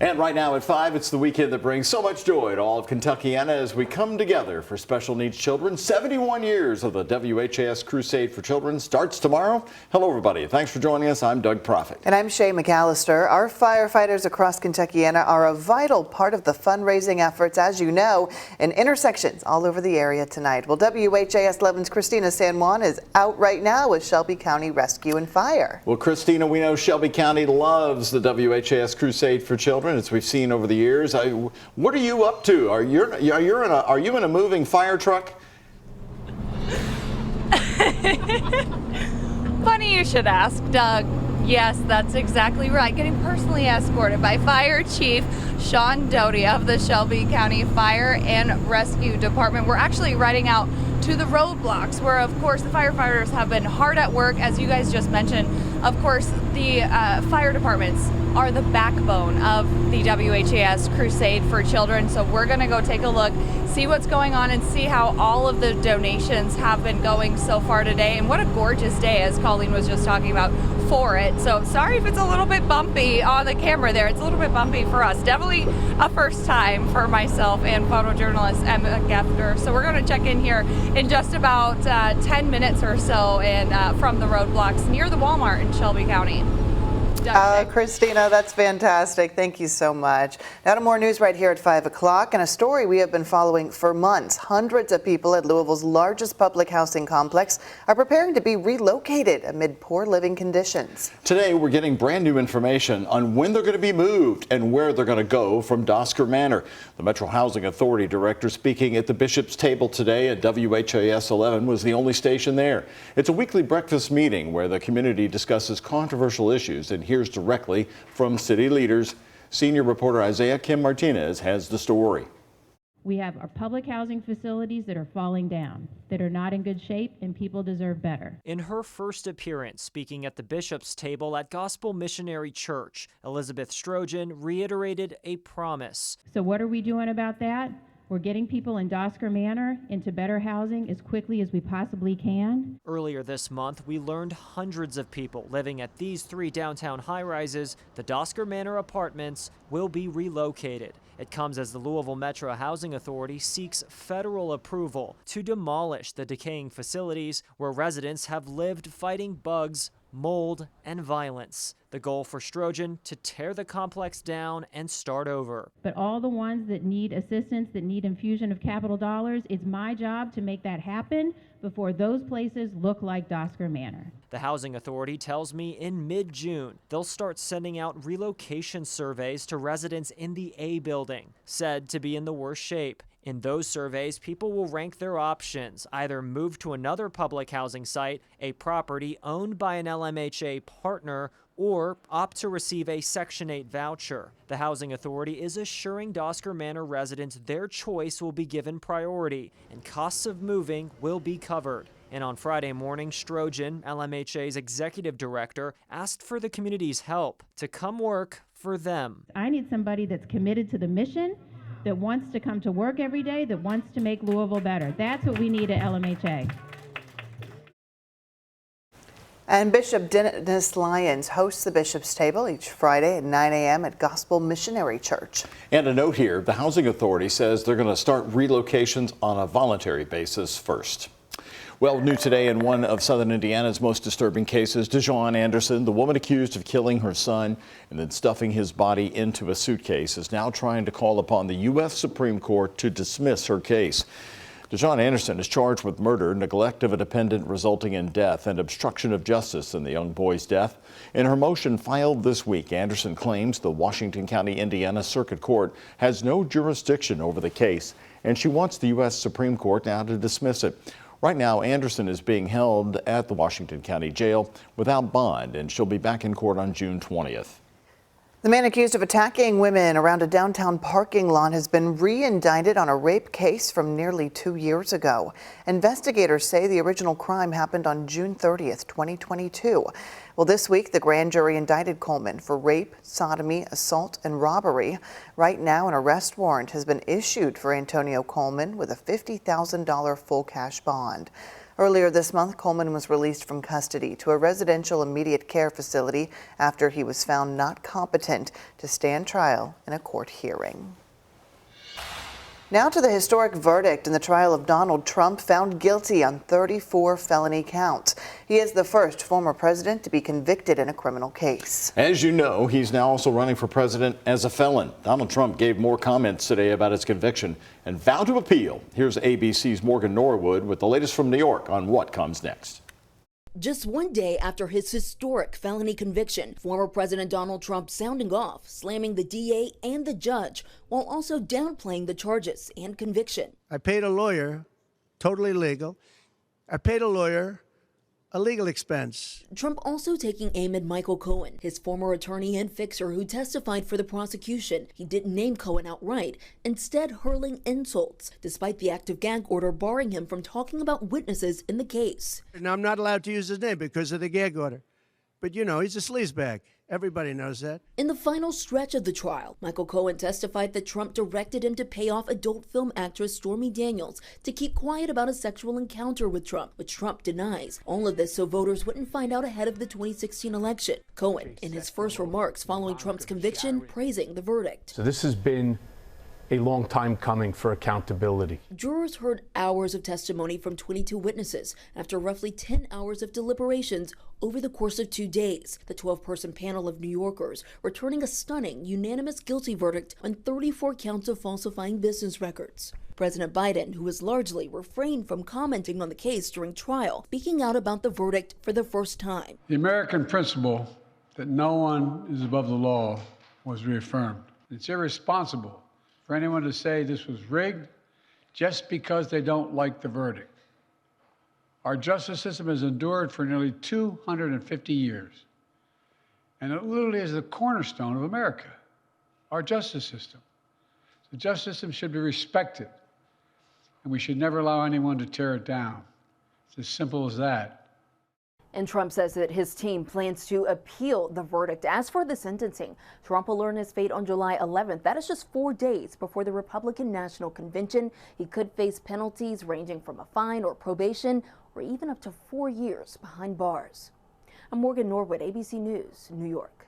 And right now at 5, it's the weekend that brings so much joy to all of Kentuckiana as we come together for special needs children. 71 years of the WHAS Crusade for Children starts tomorrow. Hello, everybody. Thanks for joining us. I'm Doug Proffitt. And I'm Shay McAllister. Our firefighters across Kentuckiana are a vital part of the fundraising efforts, as you know, in intersections all over the area tonight. Well, WHAS 11's Christina San Juan is out right now with Shelby County Rescue and Fire. Well, Christina, we know Shelby County loves the WHAS Crusade for Children, as we've seen over the years. What are you up to? Are you in a moving fire truck? Funny you should ask, Doug. Yes, that's exactly right. Getting personally escorted by Fire Chief Sean Doty of the Shelby County Fire and Rescue Department. We're actually riding out to the roadblocks where, of course, the firefighters have been hard at work, as you guys just mentioned. Of course, the fire departments are the backbone of the WHAS Crusade for Children. So we're going to go take a look, see what's going on, and see how all of the donations have been going so far today. And what a gorgeous day, as Colleen was just talking about, for it. So sorry if it's a little bit bumpy on the camera there. It's a little bit bumpy for us. Definitely a first time for myself and photojournalist Emma Gefter. So we're going to check in here in just about 10 minutes or so and from the roadblocks near the Walmart in Shelby County. Christina, that's fantastic. Thank you so much. Now to more news right here at 5 o'clock and a story we have been following for months. Hundreds of people at Louisville's largest public housing complex are preparing to be relocated amid poor living conditions. Today, we're getting brand new information on when they're going to be moved and where they're going to go from Dosker Manor. The Metro Housing Authority director speaking at the Bishop's table today at WHAS 11 was the only station there. It's a weekly breakfast meeting where the community discusses controversial issues and hears directly from city leaders. Senior reporter Isaiah Kim Martinez has the story. We have our public housing facilities that are falling down, that are not in good shape, and people deserve better. In her first appearance speaking at the Bishop's table at Gospel Missionary Church, Elizabeth Strojan reiterated a promise. So what are we doing about that? We're getting people in Dosker Manor into better housing as quickly as we possibly can. Earlier this month, we learned hundreds of people living at these 3 downtown high-rises, the Dosker Manor apartments, will be relocated. It comes as the Louisville Metro Housing Authority seeks federal approval to demolish the decaying facilities where residents have lived fighting bugs, mold, and violence. The goal for Strojan to tear the complex down and start over. But all the ones that need assistance, that need infusion of capital dollars, it's my job to make that happen before those places look like Dosker Manor. The Housing Authority tells me in mid-June, they'll start sending out relocation surveys to residents in the A building, said to be in the worst shape. In those surveys, people will rank their options, either move to another public housing site, a property owned by an LMHA partner, or opt to receive a Section 8 voucher. The Housing Authority is assuring Dosker Manor residents their choice will be given priority and costs of moving will be covered. And on Friday morning, Strojan, LMHA's executive director, asked for the community's help to come work for them. I need somebody that's committed to the mission, that wants to come to work every day, that wants to make Louisville better. That's what we need at LMHA. And Bishop Dennis Lyons hosts the Bishop's Table each Friday at 9 a.m. at Gospel Missionary Church. And a note here, the Housing Authority says they're going to start relocations on a voluntary basis first. Well, new today in one of Southern Indiana's most disturbing cases, DeJohn Anderson, the woman accused of killing her son and then stuffing his body into a suitcase, is now trying to call upon the U.S. Supreme Court to dismiss her case. DeJohn Anderson is charged with murder, neglect of a dependent resulting in death, and obstruction of justice in the young boy's death. In her motion filed this week, Anderson claims the Washington County, Indiana Circuit Court has no jurisdiction over the case, and she wants the U.S. Supreme Court now to dismiss it. Right now, Anderson is being held at the Washington County Jail without bond, and she'll be back in court on June 20th. The man accused of attacking women around a downtown parking lot has been re-indicted on a rape case from nearly 2 years ago. Investigators say the original crime happened on June 30th, 2022. Well, this week, the grand jury indicted Coleman for rape, sodomy, assault, and robbery. Right now, an arrest warrant has been issued for Antonio Coleman with a $50,000 full cash bond. Earlier this month, Coleman was released from custody to a residential immediate care facility after he was found not competent to stand trial in a court hearing. Now to the historic verdict in the trial of Donald Trump, found guilty on 34 felony counts. He is the first former president to be convicted in a criminal case. As you know, he's now also running for president as a felon. Donald Trump gave more comments today about his conviction and vowed to appeal. Here's ABC's Morgan Norwood with the latest from New York on what comes next. Just one day after his historic felony conviction, former President Donald Trump sounding off, slamming the DA and the judge, while also downplaying the charges and conviction. I paid a lawyer, totally legal. I paid a lawyer a legal expense. Trump also taking aim at Michael Cohen, his former attorney and fixer who testified for the prosecution. He didn't name Cohen outright, instead hurling insults, despite the active gag order barring him from talking about witnesses in the case. Now, I'm not allowed to use his name because of the gag order. But you know, he's a sleazebag. Everybody knows that. In the final stretch of the trial, Michael Cohen testified that Trump directed him to pay off adult film actress Stormy Daniels to keep quiet about a sexual encounter with Trump, which Trump denies. All of this so voters wouldn't find out ahead of the 2016 election. Cohen, in his first remarks following Trump's conviction, praising the verdict. So this has been a long time coming for accountability. Jurors heard hours of testimony from 22 witnesses after roughly 10 hours of deliberations over the course of 2 days. The 12-person panel of New Yorkers returning a stunning, unanimous guilty verdict on 34 counts of falsifying business records. President Biden, who has largely refrained from commenting on the case during trial, speaking out about the verdict for the first time. The American principle that no one is above the law was reaffirmed. It's irresponsible for anyone to say this was rigged just because they don't like the verdict. Our justice system has endured for nearly 250 years, and it literally is the cornerstone of America, our justice system. The justice system should be respected, and we should never allow anyone to tear it down. It's as simple as that. And Trump says that his team plans to appeal the verdict. As for the sentencing, Trump will learn his fate on July 11th. That is just 4 days before the Republican National Convention. He could face penalties ranging from a fine or probation or even up to 4 years behind bars. I'm Morgan Norwood, ABC News, New York.